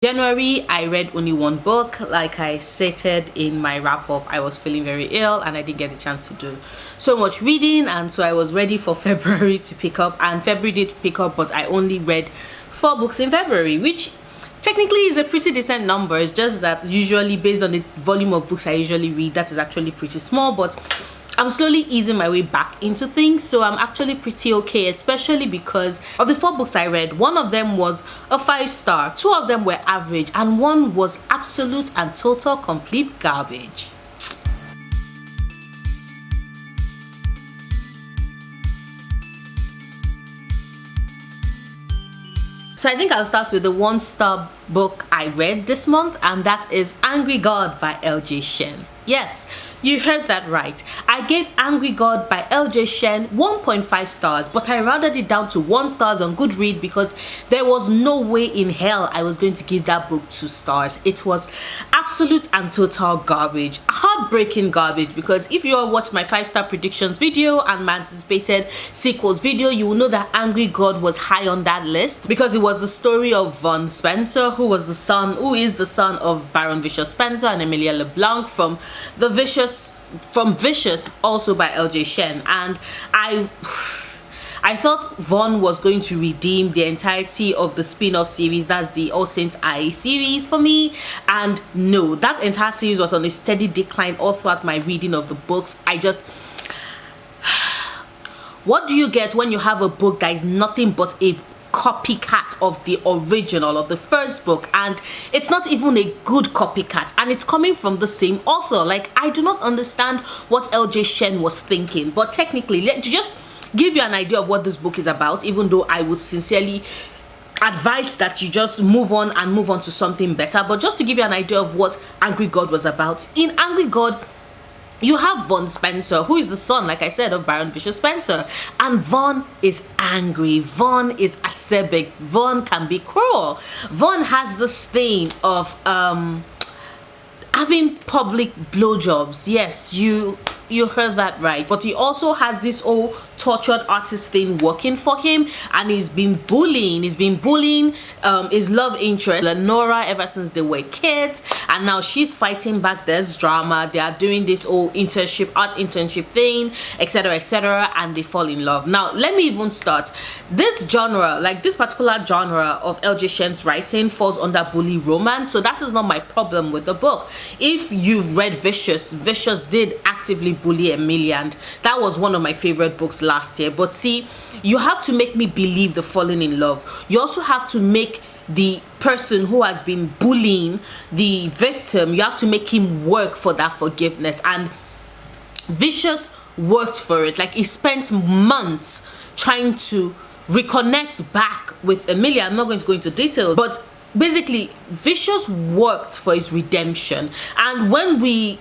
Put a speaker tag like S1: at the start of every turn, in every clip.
S1: January, I read only one book. Like I stated in my wrap-up, I was feeling very ill and I didn't get the chance to do so much reading, and so I was ready for February to pick up, and February did pick up, but I only read 4 books in February, which technically is a pretty decent number. It's just that usually based on the volume of books I usually read, that is actually pretty small, but I'm slowly easing my way back into things, so I'm actually pretty okay, especially because of the 4 books I read. One of them was a 5-star, 2 of them were average, and 1 was absolute and total complete garbage. So I think I'll start with the 1-star book I read this month, and that is Angry God by L.J. Shen. Yes, you heard that right. I gave Angry God by L.J. Shen 1.5 stars, but I rounded it down to 1 star on Goodreads because there was no way in hell I was going to give that book 2 stars. It was absolute and total garbage. Heartbreaking garbage, because if you all watched my 5-star predictions video and my anticipated sequels video, you will know that Angry God was high on that list because it was the story of Von Spencer, who is the son of Baron Vicious Spencer and Emilia LeBlanc from Vicious, also by L.J. Shen. And I thought Von was going to redeem the entirety of the spin-off series, that's the All Saints I series for me, and no, that entire series was on a steady decline all throughout my reading of the books. What do you get when you have a book that is nothing but a copycat of the original of the first book, and it's not even a good copycat, and it's coming from the same author? Like, I do not understand what L.J. Shen was thinking. But technically, to just give you an idea of what this book is about, even though I would sincerely advise that you just move on to something better, but just to give you an idea of what Angry God was about. In Angry God, you have Von Spencer, who is the son, like I said, of Baron Vicious Spencer, and Von is angry. Von is acerbic. Von can be cruel. Von has this thing of having public blowjobs. Yes, you heard that right. But he also has this old tortured artist thing working for him, and he's been bullying his love interest Lenora ever since they were kids, and now she's fighting back. There's drama, they are doing this old art internship thing, etc., and they fall in love. Now let me even start. This genre, like this particular genre of L.J. Shen's writing, falls under bully romance, so that is not my problem with the book. If you've read Vicious did actively bully Emilia, and that was one of my favorite books last year. But see, you have to make me believe the falling in love. You also have to make the person who has been bullying the victim, you have to make him work for that forgiveness, and Vicious worked for it. Like, he spent months trying to reconnect back with Emilia. I'm not going to go into details, but basically Vicious worked for his redemption, and when we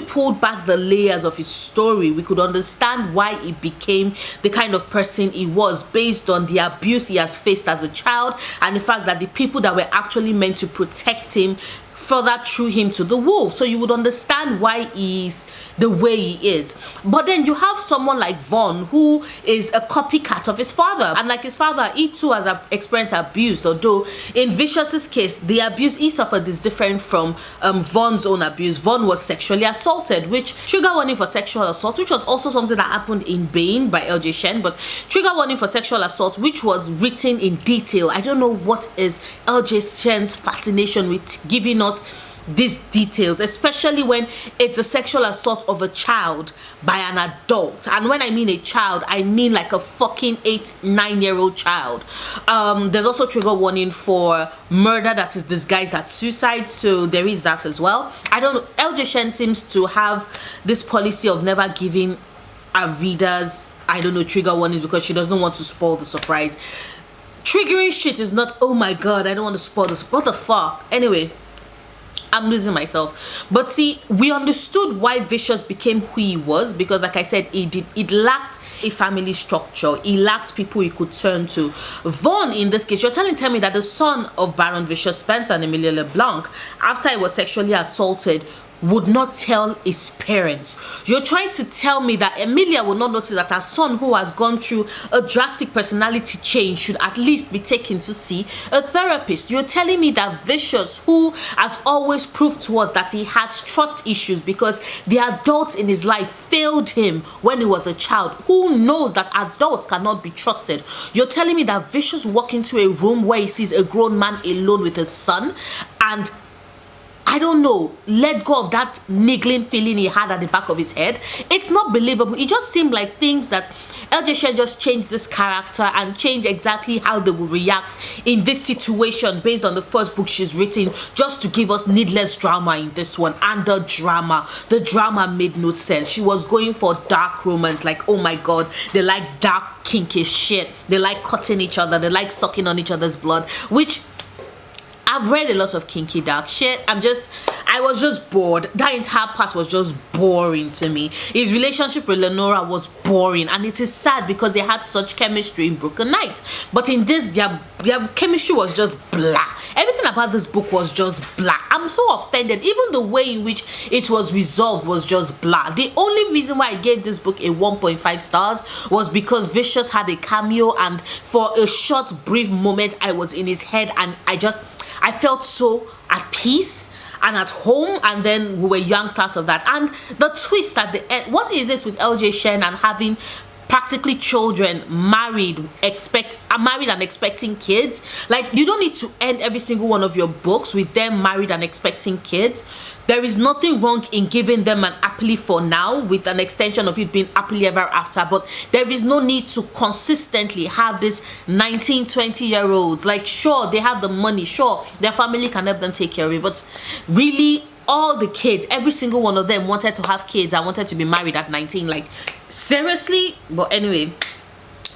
S1: pulled back the layers of his story, we could understand why he became the kind of person he was, based on the abuse he has faced as a child, and the fact that the people that were actually meant to protect him further threw him to the wolves. So you would understand why he's the way he is. But then you have someone like Von, who is a copycat of his father, and like his father, he too has experienced abuse, although in Vicious's case, the abuse he suffered is different from Von's own abuse. Von was sexually assaulted, which trigger warning for sexual assault, which was also something that happened in Bane by L.J. Shen, but trigger warning for sexual assault, which was written in detail. I don't know what is L.J. Shen's fascination with giving us these details, especially when it's a sexual assault of a child by an adult. And when I mean a child, I mean like a fucking 8-9-year-old child. There's also trigger warning for murder that is disguised as suicide, so there is that as well. L.J. Shen seems to have this policy of never giving our readers, trigger warnings, because she doesn't want to spoil the surprise. Triggering shit is not, oh my god, I don't want to spoil this. What the fuck? Anyway, I'm losing myself. But see, we understood why Vicious became who he was, because like I said, it lacked a family structure. He lacked people he could turn to. Von, in this case, you're trying to tell me that the son of Baron Vicious Spencer and Emilia LeBlanc, after he was sexually assaulted, would not tell his parents. You're trying to tell me that Emilia will not notice that her son, who has gone through a drastic personality change, should at least be taken to see a therapist. You're telling me that Vicious, who has always proved to us that he has trust issues because the adults in his life failed him when he was a child, who knows that adults cannot be trusted. You're telling me that Vicious walked into a room where he sees a grown man alone with his son and, I don't know, let go of that niggling feeling he had at the back of his head. It's not believable. It just seemed like things that LJ Shen just changed this character and changed exactly how they will react in this situation based on the first book she's written, just to give us needless drama in this one. And the drama made no sense. She was going for dark romance, like, oh my god, they like dark kinky shit, they like cutting each other, they like sucking on each other's blood, which I've read a lot of kinky dark shit. I was just bored. That entire part was just boring to me. His relationship with Lenora was boring, and it is sad because they had such chemistry in Broken Night. But in this, their chemistry was just blah. Everything about this book was just blah. I'm so offended. Even the way in which it was resolved was just blah. The only reason why I gave this book a 1.5 stars was because Vicious had a cameo, and for a short, brief moment, I was in his head, and I felt so at peace and at home, and then we were yanked out of that. And the twist at the end, what is it with LJ Shen and having practically children married and expecting kids? Like, you don't need to end every single one of your books with them married and expecting kids. There is nothing wrong in giving them an happily for now with an extension of it being happily ever after, but there is no need to consistently have this 19, 20-year-olds. Like, sure, they have the money, sure, their family can help them take care of it, but really, all the kids, every single one of them wanted to have kids and wanted to be married at 19. Like, seriously? But anyway,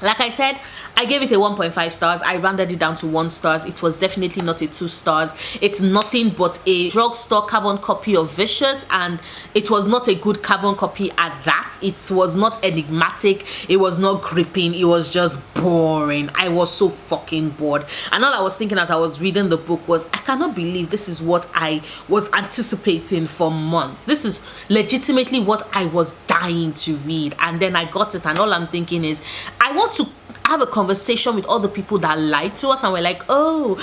S1: like I said, I gave it a 1.5 stars. I rounded it down to 1 star. It was definitely not a 2 stars. It's nothing but a drugstore carbon copy of Vicious, and it was not a good carbon copy at that. It was not enigmatic. It was not gripping. It was just boring. I was so fucking bored. And all I was thinking as I was reading the book was, I cannot believe this is what I was anticipating for months. This is legitimately what I was dying to read. And then I got it, and all I'm thinking is, I want to have a conversation with all the people that lied to us and were like, oh,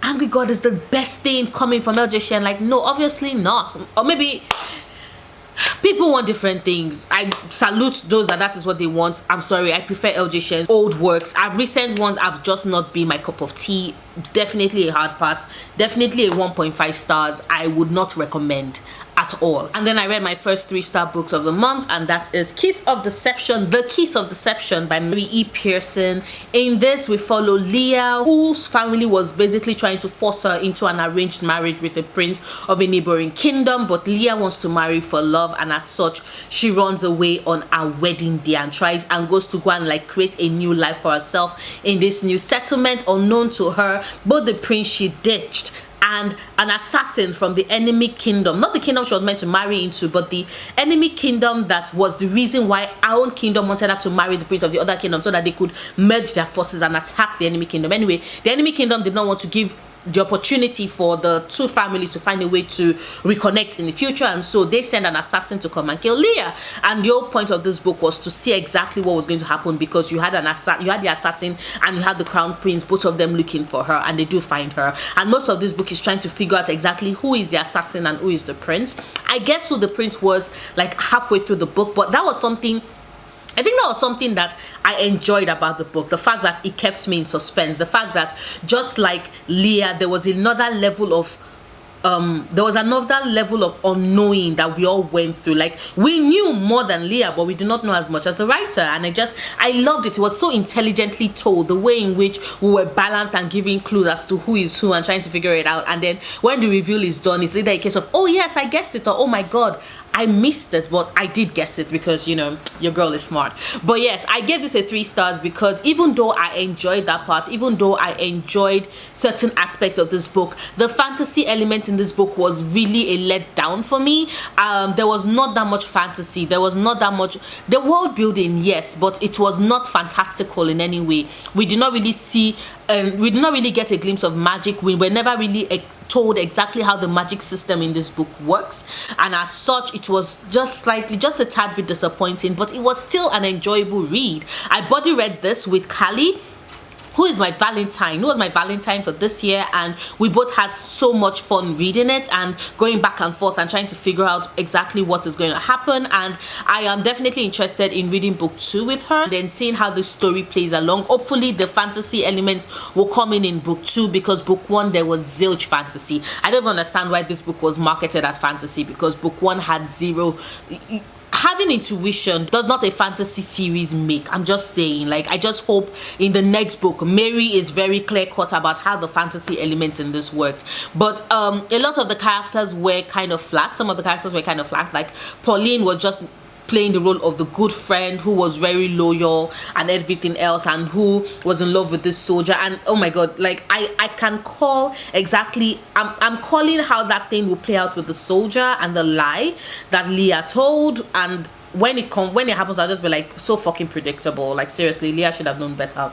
S1: Angry God is the best thing coming from LJ Shen. Like, no, obviously not. Or maybe people want different things. I salute those that is what they want. I'm sorry, I prefer LJ Shen's old works. Recent ones have just not been my cup of tea. Definitely a hard pass. Definitely a 1.5 stars. I would not recommend at all. And then I read my first 3-star books of the month, and that is Kiss of Deception, The Kiss of Deception by Mary E. Pearson. In this, we follow Leah, whose family was basically trying to force her into an arranged marriage with the prince of a neighboring kingdom, but Leah wants to marry for love, and as such, she runs away on her wedding day and goes to go and like create a new life for herself in this new settlement unknown to her. Both the prince she ditched and an assassin from the enemy kingdom, not the kingdom she was meant to marry into, but the enemy kingdom that was the reason why our own kingdom wanted her to marry the prince of the other kingdom, so that they could merge their forces and attack the enemy kingdom. Anyway, the enemy kingdom did not want to give the opportunity for the two families to find a way to reconnect in the future, and so they sent an assassin to come and kill Leah. And the whole point of this book was to see exactly what was going to happen, because you had the assassin and you had the crown prince, both of them looking for her, and they do find her. And most of this book is trying to figure out exactly who is the assassin and who is the prince. I guess who the prince was like halfway through the book, but that was something that I enjoyed about the book. The fact that it kept me in suspense. The fact that, just like Leah, there was another level of unknowing that we all went through. Like, we knew more than Leah, but we did not know as much as the writer. And I loved it. It was so intelligently told, the way in which we were balanced and giving clues as to who is who and trying to figure it out. And then when the reveal is done, it's either a case of, oh yes, I guessed it, or oh my god, I missed it, but I did guess it, because, you know, your girl is smart. But yes, I gave this a 3 stars because even though I enjoyed that part, even though I enjoyed certain aspects of this book, the fantasy element in this book was really a letdown for me. There was not that much fantasy. There was not that much. The world building, yes, but it was not fantastical in any way. We did not really see, we did not really get a glimpse of magic. We were never really told exactly how the magic system in this book works, and as such it was just a tad bit disappointing, but it was still an enjoyable read. I body read this with Callie, who was my Valentine for this year, and we both had so much fun reading it and going back and forth and trying to figure out exactly what is going to happen. And I am definitely interested in reading book 2 with her and then seeing how the story plays along. Hopefully the fantasy elements will come in book 2, because book 1 there was zilch fantasy. I don't understand why this book was marketed as fantasy, because book 1 had zero. Having intuition does not a fantasy series make. I'm just saying, like, I just hope in the next book Mary is very clear cut about how the fantasy elements in this worked. But a lot of the characters were kind of flat. Some of the characters were kind of flat. Like Pauline was just playing the role of the good friend who was very loyal and everything else, and who was in love with this soldier. And oh my god, like I can call exactly, I'm calling how that thing will play out with the soldier and the lie that Leah told. And when it happens, I'll just be like, so fucking predictable. Like seriously, Leah should have known better.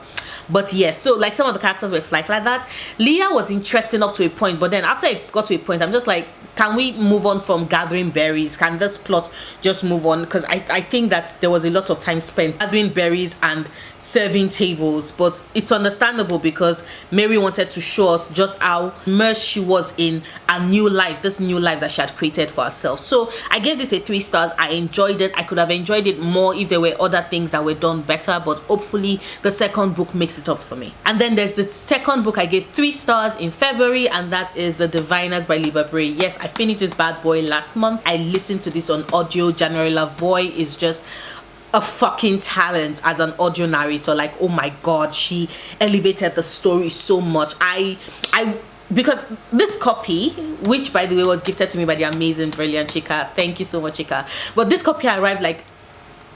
S1: But yes, so like some of the characters were like that. Leah was interesting up to a point, but then after it got to a point, I'm just like, can we move on from gathering berries? Can this plot just move on? Because I think that there was a lot of time spent gathering berries and serving tables. But it's understandable, because Mary wanted to show us just how immersed she was in a new life, this new life that she had created for herself. So I gave this a 3 stars. I enjoyed it. I could have enjoyed it more if there were other things that were done better, but hopefully the second book makes it up for me. And then there's the second book I gave 3 stars in February, and that is The Diviners by Liba Bray. Yes, I finished this bad boy last month. I listened to this on audio. January Lavoie is just a fucking talent as an audio narrator. Like, oh my god, she elevated the story so much. Because this copy, which by the way was gifted to me by the amazing, brilliant Chika, thank you so much, Chika, but this copy arrived like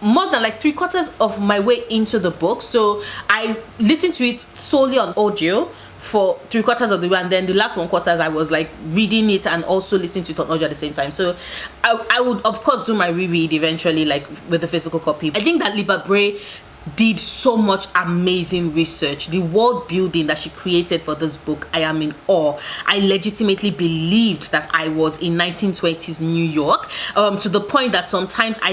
S1: more than like 3/4 of my way into the book. So I listened to it solely on audio for 3/4 of the way, and then the last 1/4 I was like reading it and also listening to it on audio at the same time. So I would of course do my reread eventually, like with the physical copy. I think that Liba Bray did so much amazing research. The world building that she created for this book, I am in awe. I legitimately believed that I was in 1920s New York, to the point that sometimes I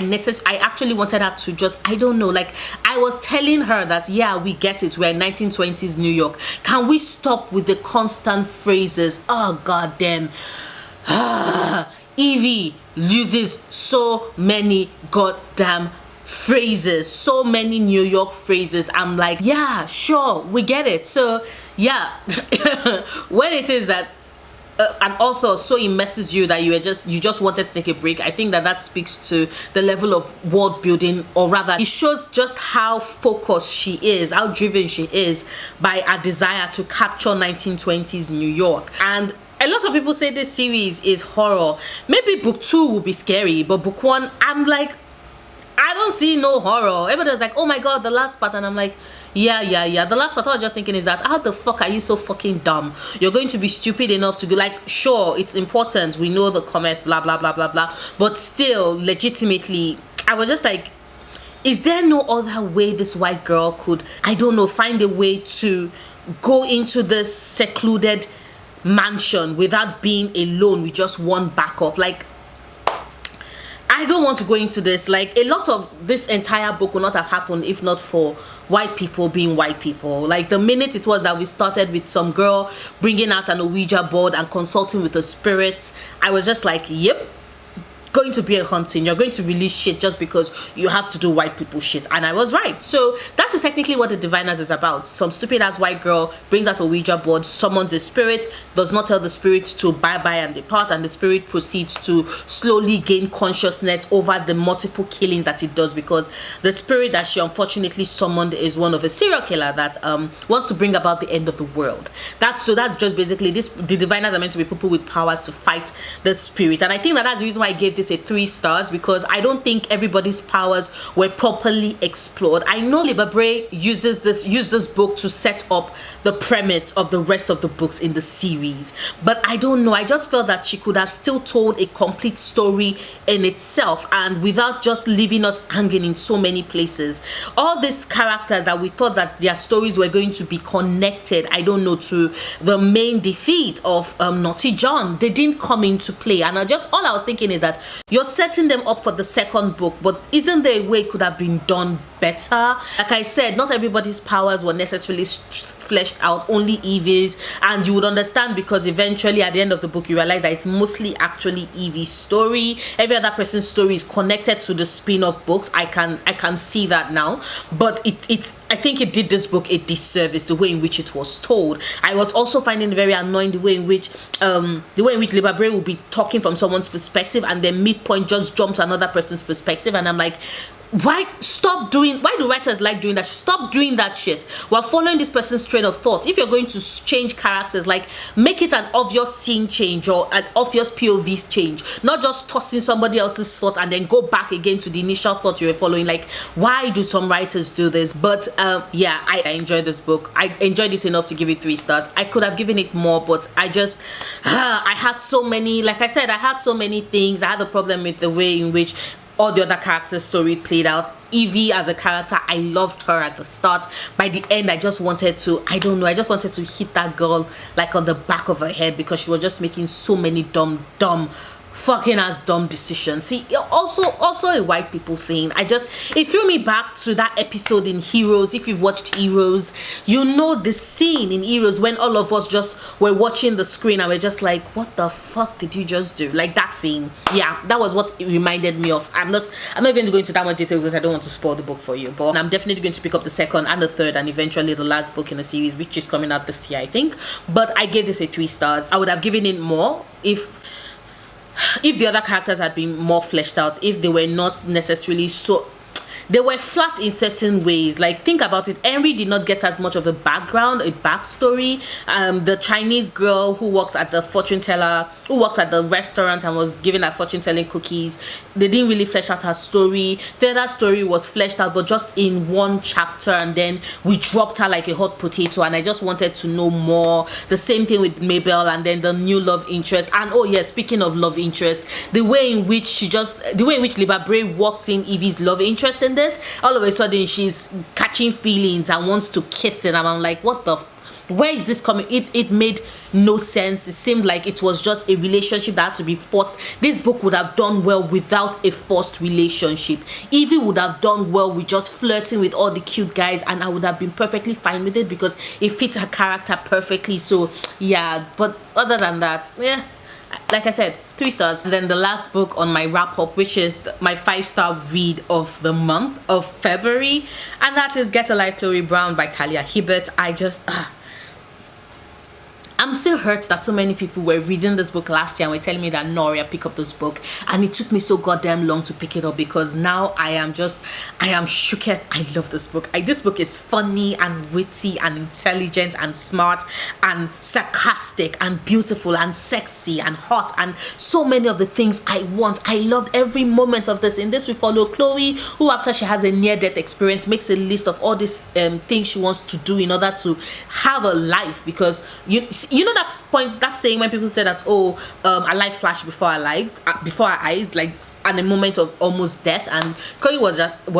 S1: actually wanted her to just, I don't know, like I was telling her that, yeah, we get it, we're in 1920s New York. Can we stop with the constant phrases? Oh god damn. Evie uses so many goddamn phrases, so many New York phrases. I'm like, yeah, sure, we get it. So yeah, when it is that an author so immerses you that you just wanted to take a break, I think that speaks to the level of world building, or rather it shows just how focused she is, how driven she is by a desire to capture 1920s New York. And a lot of people say this series is horror. Maybe book 2 will be scary, but book 1, I'm like, I don't see no horror. Everybody was like, oh my god, the last part, and I'm like, yeah. The last part, I was just thinking is that, how the fuck are you so fucking dumb? You're going to be stupid enough to go, like, sure, it's important, we know the comment, blah blah blah blah blah, but still, legitimately, I was just like, is there no other way this white girl could, I don't know, find a way to go into this secluded mansion without being alone with just one backup? Like, I don't want to go into this. Like, a lot of this entire book would not have happened if not for white people being white people. Like, the minute it was that we started with some girl bringing out an Ouija board and consulting with a spirit, I was just like, yep, going to be a hunting. You're going to release shit just because you have to do white people shit. And I was right. So that is technically what The Diviners is about. Some stupid ass white girl brings out a Ouija board, summons a spirit, does not tell the spirit to bye-bye and depart, and the spirit proceeds to slowly gain consciousness over the multiple killings that it does, because the spirit that she unfortunately summoned is one of a serial killer that wants to bring about the end of the world. That's just basically this. The Diviners are meant to be people with powers to fight the spirit. And I think that that's the reason why I gave this this a 3 stars because I don't think everybody's powers were properly explored. I know Liba Bray used this book to set up the premise of the rest of the books in the series, but I don't know, I just felt that she could have still told a complete story in itself and without just leaving us hanging in so many places. All these characters that we thought that their stories were going to be connected, I don't know, to the main defeat of Naughty John, they didn't come into play. And all I was thinking is that you're setting them up for the second book, but isn't there a way it could have been done better? Like I said, not everybody's powers were necessarily fleshed out, only Evie's, and you would understand because eventually at the end of the book you realize that it's mostly actually Evie's story. Every other person's story is connected to the spin-off books. I can see that now, but I think it did this book a disservice, the way in which it was told. I was also finding it very annoying the way in which Liba Bray will be talking from someone's perspective and then midpoint just jump to another person's perspective, and I'm like, why do writers like doing that? Stop doing that shit. We're following this person's train of thought. If you're going to change characters, like, make it an obvious scene change or an obvious POV change, not just tossing somebody else's thought and then go back again to the initial thought you were following. Like, why do some writers do this? But yeah, I enjoyed this book. I enjoyed it enough to give it 3 stars. I could have given it more, but I just I had so many, like I said, I had so many things. I had a problem with the way in which all the other characters' story played out. Evie as a character, I loved her at the start. By the end, I just wanted to, I don't know, I just wanted to hit that girl like on the back of her head because she was just making so many dumb fucking ass dumb decisions. See, also a white people thing. It threw me back to that episode in Heroes. If you've watched Heroes, you know the scene in Heroes when all of us just were watching the screen and we're just like, what the fuck did you just do? Like that scene. Yeah, that was what it reminded me of. I'm not going to go into that much detail because I don't want to spoil the book for you, but I'm definitely going to pick up the second and the third and eventually the last book in the series, which is coming out this year, I think. But I gave this a 3 stars. I would have given it more if the other characters had been more fleshed out, if they were not necessarily so, they were flat in certain ways. Like, think about it, Henry did not get as much of a background, a backstory. The Chinese girl who works at the fortune teller, who worked at the restaurant and was giving her fortune telling cookies, they didn't really flesh out her story. The other story was fleshed out, but just in one chapter, and then we dropped her like a hot potato, and I just wanted to know more. The same thing with Mabel, and then the new love interest. And oh yeah, speaking of love interest, the way in which Liba Bray walked in Evie's love interest in this, all of a sudden she's catching feelings and wants to kiss it, and I'm like, what the where is this coming? It made no sense. It seemed like it was just a relationship that had to be forced. This book would have done well without a forced relationship. Evie would have done well with just flirting with all the cute guys, and I would have been perfectly fine with it because it fits her character perfectly. So yeah, but other than that, yeah, like I said, 3 stars. And then the last book on my wrap up, which is my 5-star read of the month of February, and that is Getalife Chloe Brown by Talia Hibbert. I'm still hurt that so many people were reading this book last year and were telling me that Noria, pick up this book, and it took me so goddamn long to pick it up because now I am shooketh. I love this book. This book is funny and witty and intelligent and smart and sarcastic and beautiful and sexy and hot and so many of the things I want. I loved every moment of this. In this we follow Chloe, who after she has a near-death experience makes a list of all these things she wants to do in order to have a life, because you know that point, that saying when people say that, oh, a life flashed before our eyes, like at a moment of almost death, and Chloe was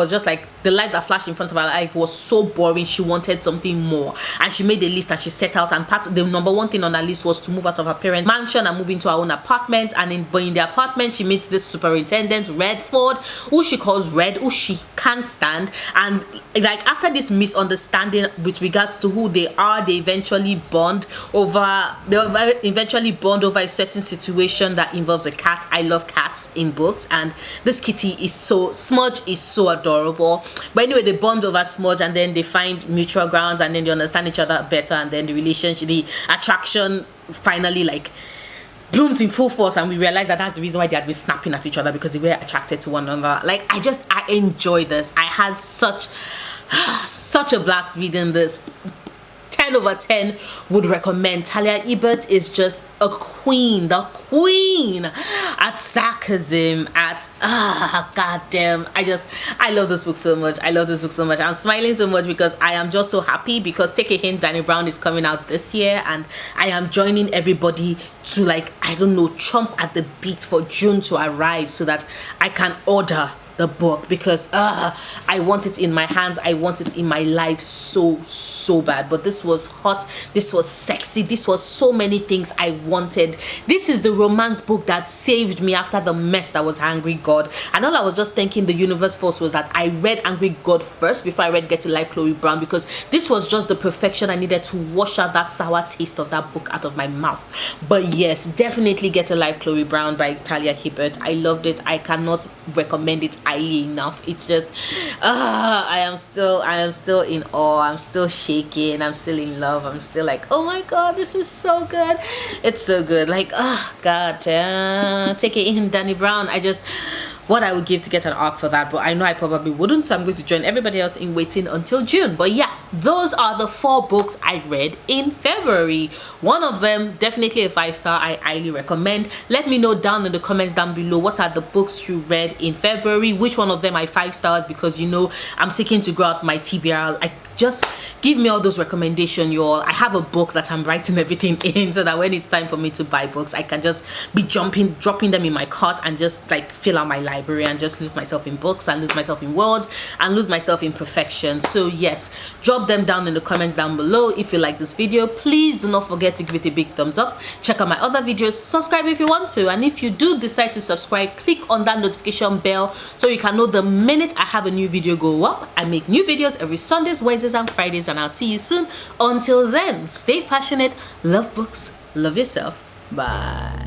S1: just like, the life that flashed in front of her life was so boring. She wanted something more, and she made a list and she set out, and the number one thing on her list was to move out of her parents' mansion and move into her own apartment. And in the apartment she meets this superintendent Redford, who she calls Red, who she can't stand, and like after this misunderstanding with regards to who they are, they eventually bond over a certain situation that involves a cat. I love cats in books, and this kitty is Smudge is so adorable. But anyway, they bond over Smudge, and then they find mutual grounds, and then they understand each other better, and then the relationship, the attraction finally like blooms in full force, and we realize that that's the reason why they had been snapping at each other, because they were attracted to one another. Like I enjoy this. I had such a blast reading this. 10 over 10 would recommend. Talia Ebert is just a queen, the queen at sarcasm, at goddamn. I love this book so much. I love this book so much. I'm smiling so much because I am just so happy, because take a hint, Danny Brown is coming out this year, and I am joining everybody to, like, I don't know, chomp at the bit for June to arrive so that I can order the book, because I want it in my hands, I want it in my life so bad. But this was hot, this was sexy, this was so many things I wanted. This is the romance book that saved me after the mess that was Angry God. And all I was just thanking the universe for was that I read Angry God first before I read Getalife Chloe Brown, because this was just the perfection I needed to wash out that sour taste of that book out of my mouth. But yes, definitely Getalife Chloe Brown by Talia Hibbert. I loved it. I cannot recommend it highly enough. It's just I am still in awe. I'm still shaking. I'm still in love. I'm still like, oh my god, this is so good. It's so good. Like, god, take it in, Danny Brown. What I would give to get an arc for that, but I know I probably wouldn't, so I'm going to join everybody else in waiting until June. But yeah, those are the 4 books I read in February. One of them, definitely a 5-star, I highly recommend. Let me know down in the comments down below, what are the books you read in February, which one of them are 5 stars, because you know I'm seeking to grow out my TBR. Just give me all those recommendations, y'all. I have a book that I'm writing everything in, so that when it's time for me to buy books, I can just be dropping them in my cart and just like fill out my library and just lose myself in books and lose myself in words and lose myself in perfection. So yes, drop them down in the comments down below. If you like this video, please do not forget to give it a big thumbs up. Check out my other videos, subscribe if you want to, and if you do decide to subscribe, click on that notification bell so you can know the minute I have a new video go up. I make new videos every Sundays, Wednesdays and Fridays, and I'll see you soon. Until then, stay passionate, love books, love yourself. Bye.